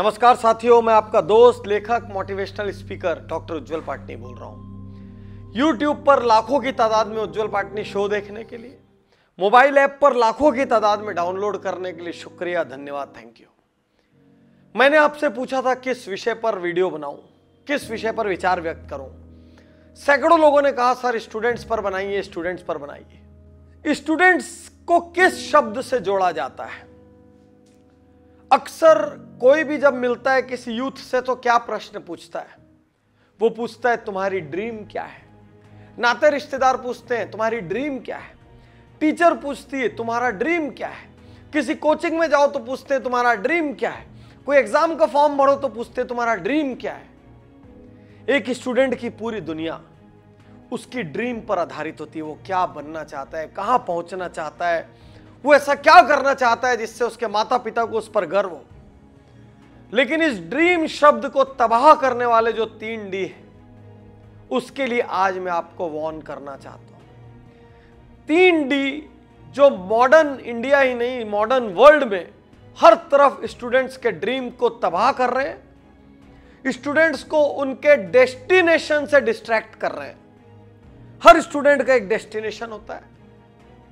नमस्कार साथियों, मैं आपका दोस्त लेखक मोटिवेशनल स्पीकर डॉक्टर उज्जवल पाटनी बोल रहा हूं। YouTube पर लाखों की तादाद में उज्जवल पाटनी शो देखने के लिए, मोबाइल ऐप पर लाखों की तादाद में डाउनलोड करने के लिए शुक्रिया, धन्यवाद, थैंक यू। मैंने आपसे पूछा था किस विषय पर वीडियो बनाऊं, किस विषय पर विचार व्यक्त करूं। सैकड़ों लोगों ने कहा सर स्टूडेंट्स पर बनाइए, स्टूडेंट्स पर बनाइए। स्टूडेंट्स को किस शब्द से जोड़ा जाता है? अक्सर कोई भी जब मिलता है किसी यूथ से तो क्या प्रश्न पूछता है? वो पूछता है तुम्हारी ड्रीम क्या है। नाते रिश्तेदार पूछते हैं तुम्हारी ड्रीम क्या है। टीचर पूछती है तुम्हारा ड्रीम क्या है। किसी कोचिंग में जाओ तो पूछते हैं तुम्हारा ड्रीम क्या है। कोई एग्जाम का फॉर्म भरो तो पूछते हैं तुम्हारा ड्रीम क्या है। एक स्टूडेंट की पूरी दुनिया उसकी ड्रीम पर आधारित होती है। वो क्या बनना चाहता है, कहां पहुंचना चाहता है, वो ऐसा क्या करना चाहता है जिससे उसके माता पिता को उस पर गर्व हो। लेकिन इस ड्रीम शब्द को तबाह करने वाले जो 3D है, उसके लिए आज मैं आपको वार्न करना चाहता हूं। 3D जो मॉडर्न इंडिया ही नहीं, मॉडर्न वर्ल्ड में हर तरफ स्टूडेंट्स के ड्रीम को तबाह कर रहे हैं, स्टूडेंट्स को उनके डेस्टिनेशन से डिस्ट्रैक्ट कर रहे हैं। हर स्टूडेंट का एक डेस्टिनेशन होता है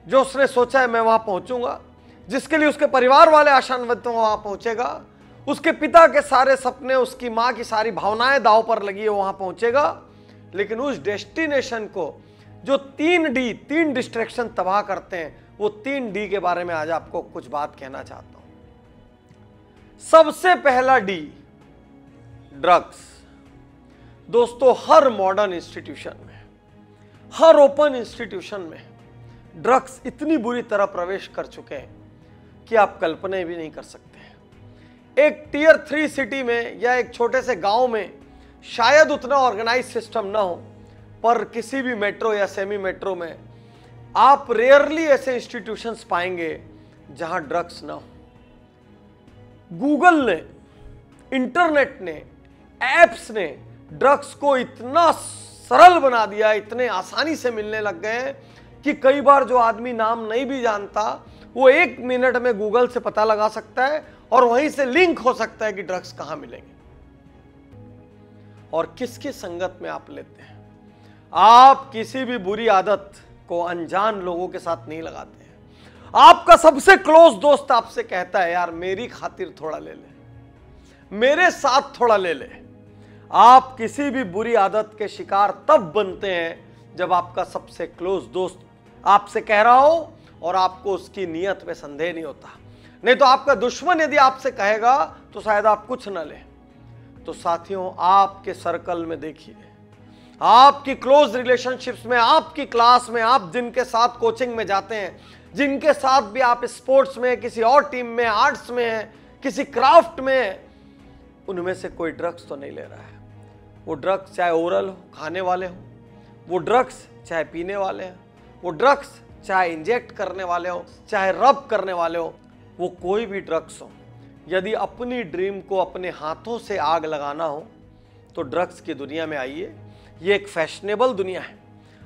जो उसने सोचा है मैं वहां पहुंचूंगा, जिसके लिए उसके परिवार वाले आशान्वित हैं वहां पहुंचेगा, उसके पिता के सारे सपने, उसकी मां की सारी भावनाएं दांव पर लगी है वहां पहुंचेगा। लेकिन उस डेस्टिनेशन को जो 3 डिस्ट्रैक्शन तबाह करते हैं, वो 3D के बारे में आज आपको कुछ बात कहना चाहता हूं। सबसे पहला डी, ड्रग्स। दोस्तों, हर मॉडर्न इंस्टीट्यूशन में, हर ओपन इंस्टीट्यूशन में ड्रग्स इतनी बुरी तरह प्रवेश कर चुके हैं कि आप कल्पना भी नहीं कर सकते। एक टियर 3 सिटी में या एक छोटे से गांव में शायद उतना ऑर्गेनाइज सिस्टम ना हो, पर किसी भी मेट्रो या सेमी मेट्रो में आप रेयरली ऐसे इंस्टीट्यूशंस पाएंगे जहां ड्रग्स ना हो। गूगल ने, इंटरनेट ने, एप्स ने ड्रग्स को इतना सरल बना दिया, इतने आसानी से मिलने लग गए हैं कि कई बार जो आदमी नाम नहीं भी जानता, वो 1 मिनट में गूगल से पता लगा सकता है और वहीं से लिंक हो सकता है कि ड्रग्स कहां मिलेंगे और किसकी संगत में आप लेते हैं। आप किसी भी बुरी आदत को अनजान लोगों के साथ नहीं लगाते हैं। आपका सबसे क्लोज दोस्त आपसे कहता है यार मेरी खातिर थोड़ा ले ले, मेरे साथ थोड़ा ले ले। आप किसी भी बुरी आदत के शिकार तब बनते हैं जब आपका सबसे क्लोज दोस्त आपसे कह रहा हो और आपको उसकी नीयत पे संदेह नहीं होता। नहीं तो आपका दुश्मन यदि आपसे कहेगा तो शायद आप कुछ न ले। तो साथियों, आपके सर्कल में देखिए, आपकी क्लोज रिलेशनशिप्स में, आपकी क्लास में, आप जिनके साथ कोचिंग में जाते हैं, जिनके साथ भी आप स्पोर्ट्स में, किसी और टीम में, आर्ट्स में है, किसी क्राफ्ट में, उनमें से कोई ड्रग्स तो नहीं ले रहा है। वो ड्रग्स चाहे ओरल हो, खाने वाले हो, वो ड्रग्स चाहे पीने वाले हैं, वो ड्रग्स चाहे इंजेक्ट करने वाले हो, चाहे रब करने वाले हो, वो कोई भी ड्रग्स हो। यदि अपनी ड्रीम को अपने हाथों से आग लगाना हो तो ड्रग्स की दुनिया में आइए। ये एक फैशनेबल दुनिया है।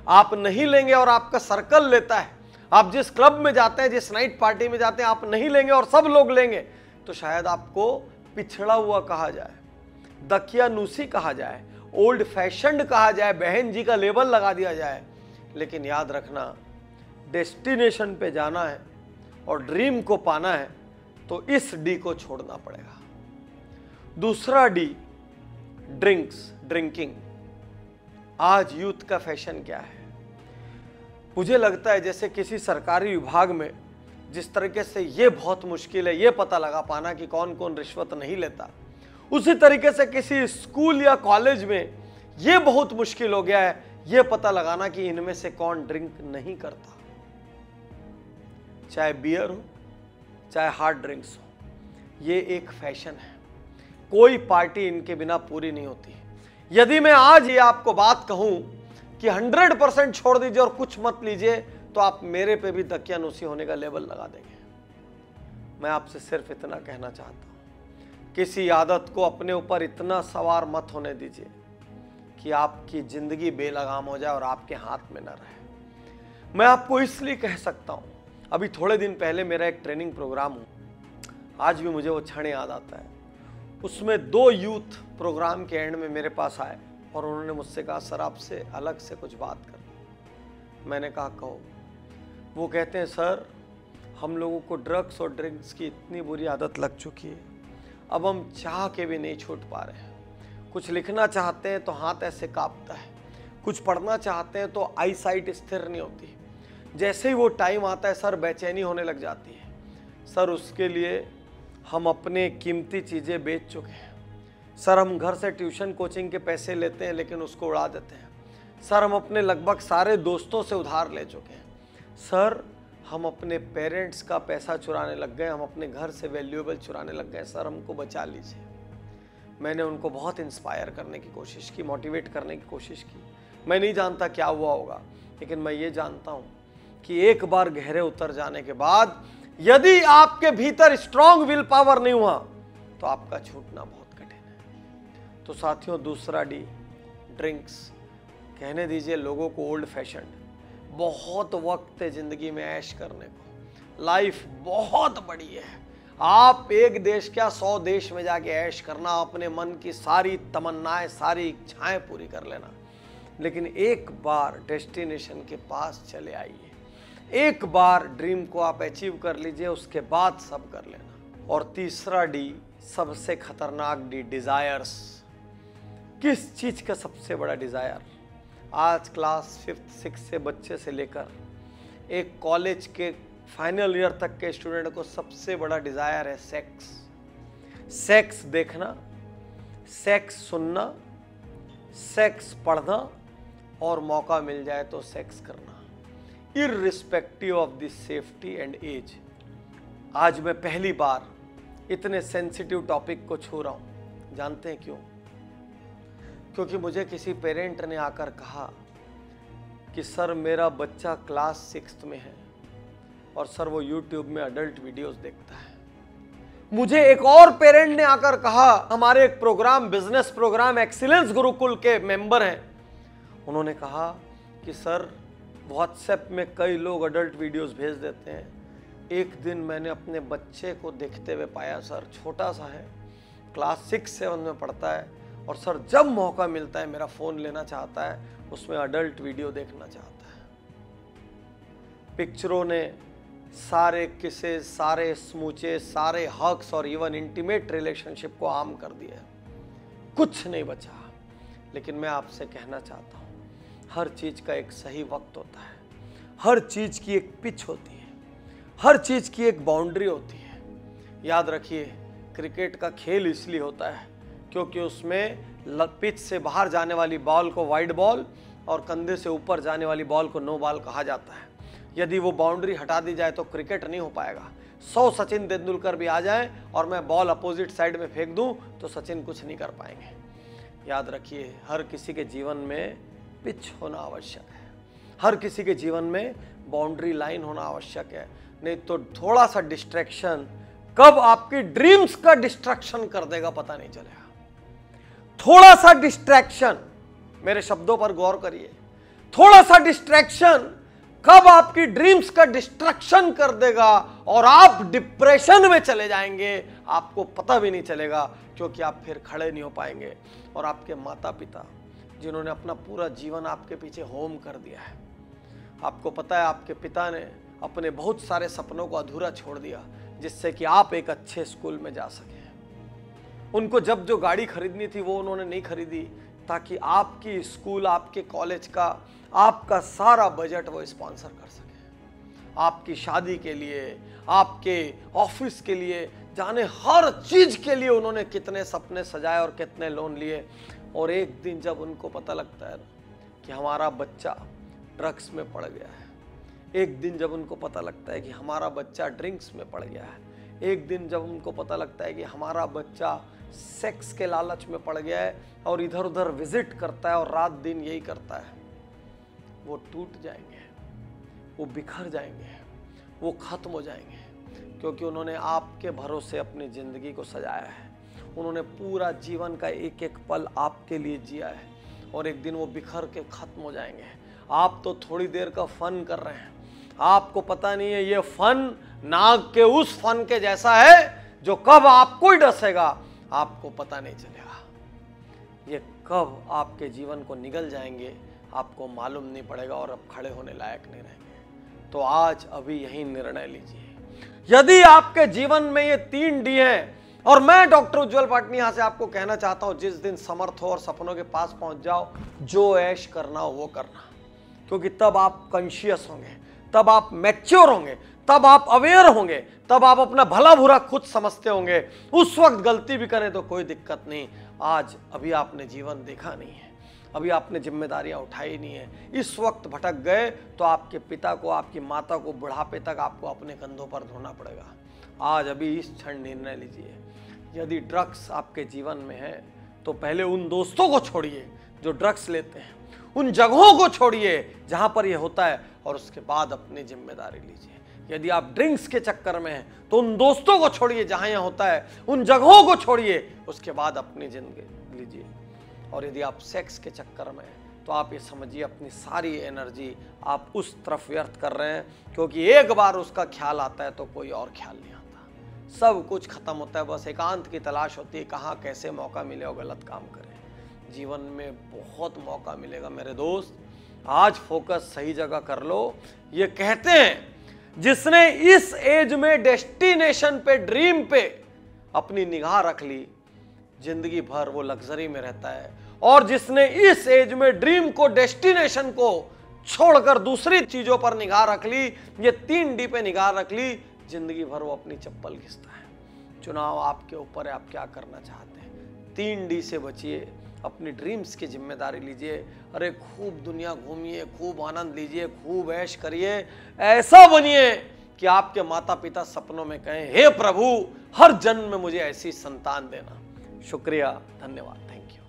आप नहीं लेंगे और आपका सर्कल लेता है। आप जिस क्लब में जाते हैं, जिस नाइट पार्टी में जाते हैं, आप नहीं लेंगे और सब लोग लेंगे तो शायद आपको पिछड़ा हुआ कहा जाए, दकियानूसी कहा जाए, ओल्ड फैशन्ड कहा जाए, बहन जी का लेबल लगा दिया जाए। लेकिन याद रखना, डेस्टिनेशन पे जाना है और ड्रीम को पाना है तो इस डी को छोड़ना पड़ेगा। दूसरा डी, ड्रिंक्स, ड्रिंकिंग। आज यूथ का फैशन क्या है? मुझे लगता है जैसे किसी सरकारी विभाग में जिस तरीके से ये बहुत मुश्किल है ये पता लगा पाना कि कौन कौन रिश्वत नहीं लेता, उसी तरीके से किसी स्कूल या कॉलेज में ये बहुत मुश्किल हो गया है ये पता लगाना कि इनमें से कौन ड्रिंक नहीं करता। चाहे बियर हो, चाहे हार्ड ड्रिंक्स हो, ये एक फैशन है। कोई पार्टी इनके बिना पूरी नहीं होती। यदि मैं आज ये आपको बात कहूं कि 100% छोड़ दीजिए और कुछ मत लीजिए तो आप मेरे पे भी दकियानूसी होने का लेबल लगा देंगे। मैं आपसे सिर्फ इतना कहना चाहता हूं, किसी आदत को अपने ऊपर इतना सवार मत होने दीजिए कि आपकी जिंदगी बेलगाम हो जाए और आपके हाथ में न रहे। मैं आपको इसलिए कह सकता हूं, अभी थोड़े दिन पहले मेरा एक ट्रेनिंग प्रोग्राम हुआ, आज भी मुझे वो क्षण याद आता है। उसमें 2 यूथ प्रोग्राम के एंड में मेरे पास आए और उन्होंने मुझसे कहा सर आपसे अलग से कुछ बात कर। मैंने कहा कहो। वो कहते हैं सर हम लोगों को ड्रग्स और ड्रिंक्स की इतनी बुरी आदत लग चुकी है, अब हम चाह के भी नहीं छूट पा रहे हैं। कुछ लिखना चाहते हैं तो हाथ ऐसे कांपता है, कुछ पढ़ना चाहते हैं तो आई साइट स्थिर नहीं होती, जैसे ही वो टाइम आता है सर बेचैनी होने लग जाती है। सर उसके लिए हम अपने कीमती चीज़ें बेच चुके हैं। सर हम घर से ट्यूशन कोचिंग के पैसे लेते हैं लेकिन उसको उड़ा देते हैं। सर हम अपने लगभग सारे दोस्तों से उधार ले चुके हैं। सर हम अपने पेरेंट्स का पैसा चुराने लग गए, हम अपने घर से वैल्यूएबल चुराने लग गए, सर हमको बचा लीजिए। मैंने उनको बहुत इंस्पायर करने की कोशिश की, मोटिवेट करने की कोशिश की। मैं नहीं जानता क्या हुआ होगा, लेकिन मैं ये जानता हूँ कि एक बार गहरे उतर जाने के बाद यदि आपके भीतर स्ट्रॉन्ग विल पावर नहीं हुआ तो आपका छूटना बहुत कठिन है। तो साथियों, दूसरा डी, ड्रिंक्स। कहने दीजिए लोगों को ओल्ड फैशन। बहुत वक्त है जिंदगी में ऐश करने को, लाइफ बहुत बड़ी है। आप एक देश क्या 100 देश में जाके ऐश करना, अपने मन की सारी तमन्नाएं, सारी इच्छाएं पूरी कर लेना, लेकिन एक बार डेस्टिनेशन के पास चले आइए, एक बार ड्रीम को आप अचीव कर लीजिए, उसके बाद सब कर लेना। और तीसरा डी, सबसे खतरनाक डी, डिजायर्स। किस चीज का सबसे बड़ा डिजायर? आज क्लास 5th 6th से बच्चे से लेकर एक कॉलेज के फाइनल ईयर तक के स्टूडेंट को सबसे बड़ा डिजायर है सेक्स। सेक्स देखना, सेक्स सुनना, सेक्स पढ़ना और मौका मिल जाए तो सेक्स करना, irrespective of the safety and age. आज मैं पहली बार इतने सेंसिटिव टॉपिक को छू रहा हूं। जानते हैं क्यों? क्योंकि मुझे किसी पेरेंट ने आकर कहा कि सर मेरा बच्चा क्लास 6th में है और सर वो YouTube में अडल्ट वीडियोस देखता है। मुझे एक और पेरेंट ने आकर कहा, हमारे एक program, business program excellence Gurukul के मेंबर हैं, उन्होंने कहा कि सर व्हाट्सएप में कई लोग अडल्ट वीडियोस भेज देते हैं। एक दिन मैंने अपने बच्चे को देखते हुए पाया, सर छोटा सा है, क्लास 6-7 में पढ़ता है, और सर जब मौका मिलता है मेरा फ़ोन लेना चाहता है, उसमें अडल्ट वीडियो देखना चाहता है। पिक्चरों ने सारे किसे, सारे स्मूचे, सारे हग्स और इवन इंटीमेट रिलेशनशिप को आम कर दिया, कुछ नहीं बचा। लेकिन मैं आपसे कहना चाहता हूँ, हर चीज़ का एक सही वक्त होता है, हर चीज़ की एक पिच होती है, हर चीज़ की एक बाउंड्री होती है। याद रखिए, क्रिकेट का खेल इसलिए होता है क्योंकि उसमें पिच से बाहर जाने वाली बॉल को वाइड बॉल और कंधे से ऊपर जाने वाली बॉल को नो बॉल कहा जाता है। यदि वो बाउंड्री हटा दी जाए तो क्रिकेट नहीं हो पाएगा। 100 सचिन तेंदुलकर भी आ जाएं और मैं बॉल अपोजिट साइड में फेंक दूं तो सचिन कुछ नहीं कर पाएंगे। याद रखिए, हर किसी के जीवन में पिच होना आवश्यक है, हर किसी के जीवन में बाउंड्री लाइन होना आवश्यक है, नहीं तो थोड़ा सा डिस्ट्रैक्शन कब आपकी ड्रीम्स का डिस्ट्रैक्शन कर देगा पता नहीं चलेगा। थोड़ा सा डिस्ट्रैक्शन, मेरे शब्दों पर गौर करिए, थोड़ा सा डिस्ट्रैक्शन कब आपकी ड्रीम्स का डिस्ट्रक्शन कर देगा और आप डिप्रेशन में चले जाएंगे, आपको पता भी नहीं चलेगा, क्योंकि आप फिर खड़े नहीं हो पाएंगे। और आपके माता पिता जिन्होंने अपना पूरा जीवन आपके पीछे होम कर दिया है, आपको पता है आपके पिता ने अपने बहुत सारे सपनों को अधूरा छोड़ दिया जिससे कि आप एक अच्छे स्कूल में जा सके। उनको जब जो गाड़ी खरीदनी थी वो उन्होंने नहीं खरीदी ताकि आपकी स्कूल, आपके कॉलेज का, आपका सारा बजट वो स्पॉन्सर कर सके। आपकी शादी के लिए, आपके ऑफिस के लिए, जाने हर चीज के लिए उन्होंने कितने सपने सजाए और कितने लोन लिए। और एक दिन जब उनको पता लगता है कि हमारा बच्चा ड्रग्स में पड़ गया है, एक दिन जब उनको पता लगता है कि हमारा बच्चा ड्रिंक्स में पड़ गया है, एक दिन जब उनको पता लगता है कि हमारा बच्चा सेक्स के लालच में पड़ गया है और इधर उधर विजिट करता है और रात दिन यही करता है, वो टूट जाएंगे, वो बिखर जाएंगे, वो खत्म हो जाएंगे, क्योंकि उन्होंने आपके भरोसे अपनी ज़िंदगी को सजाया है। उन्होंने पूरा जीवन का एक एक पल आपके लिए जिया है और एक दिन वो बिखर के खत्म हो जाएंगे। आप तो थोड़ी देर का फन कर रहे हैं, आपको पता नहीं है ये फन नाग के उस फन के जैसा है जो कब आपको ही डसेगा। आपको पता नहीं चलेगा। ये कब आपके जीवन को निगल जाएंगे आपको मालूम नहीं पड़ेगा और अब खड़े होने लायक नहीं रहेंगे। तो आज अभी यही निर्णय लीजिए। यदि आपके जीवन में ये 3 डी हैं, और मैं डॉक्टर उज्जवल पाटनी यहां से आपको कहना चाहता हूं, जिस दिन समर्थ हो और सपनों के पास पहुंच जाओ, जो ऐश करना हो वो करना, क्योंकि तब आप कॉन्शियस होंगे, तब आप मैच्योर होंगे, तब आप अवेयर होंगे, तब आप अपना भला बुरा खुद समझते होंगे। उस वक्त गलती भी करें तो कोई दिक्कत नहीं। आज अभी आपने जीवन देखा नहीं है, अभी आपने जिम्मेदारियां उठाई नहीं है, इस वक्त भटक गए तो आपके पिता को, आपकी माता को बुढ़ापे तक आपको अपने कंधों पर ढोना पड़ेगा। आज अभी इस क्षण निर्णय लीजिए। यदि ड्रग्स आपके जीवन में है तो पहले उन दोस्तों को छोड़िए जो ड्रग्स लेते हैं, उन जगहों को छोड़िए जहां पर यह होता है, और उसके बाद अपनी जिम्मेदारी लीजिए। यदि आप ड्रिंक्स के चक्कर में हैं तो उन दोस्तों को छोड़िए जहां यह होता है, उन जगहों को छोड़िए, उसके बाद अपनी जिंदगी लीजिए। और यदि आप सेक्स के चक्कर में हैं तो आप ये समझिए अपनी सारी एनर्जी आप उस तरफ व्यर्थ कर रहे हैं, क्योंकि एक बार उसका ख्याल आता है तो कोई और ख्याल नहीं आता। सब कुछ खत्म होता है, बस एकांत की तलाश होती है, कहाँ कैसे मौका मिले और गलत काम करें। जीवन में बहुत मौका मिलेगा मेरे दोस्त, आज फोकस सही जगह कर लो। ये कहते हैं जिसने इस एज में डेस्टिनेशन पे, ड्रीम पे अपनी निगाह रख ली, जिंदगी भर वो लग्जरी में रहता है। और जिसने इस एज में ड्रीम को, डेस्टिनेशन को छोड़कर दूसरी चीजों पर निगाह रख ली, ये 3 डी पे निगाह रख ली, जिंदगी भर वो अपनी चप्पल घिसता है। चुनाव आपके ऊपर है, आप क्या करना चाहते हैं। 3 डी से बचिए, अपनी ड्रीम्स की जिम्मेदारी लीजिए। अरे खूब दुनिया घूमिए, खूब आनंद लीजिए, खूब ऐश करिए, ऐसा बनिए कि आपके माता पिता सपनों में कहें, हे प्रभु हर जन्म में मुझे ऐसी संतान देना। शुक्रिया, धन्यवाद, थैंक यू।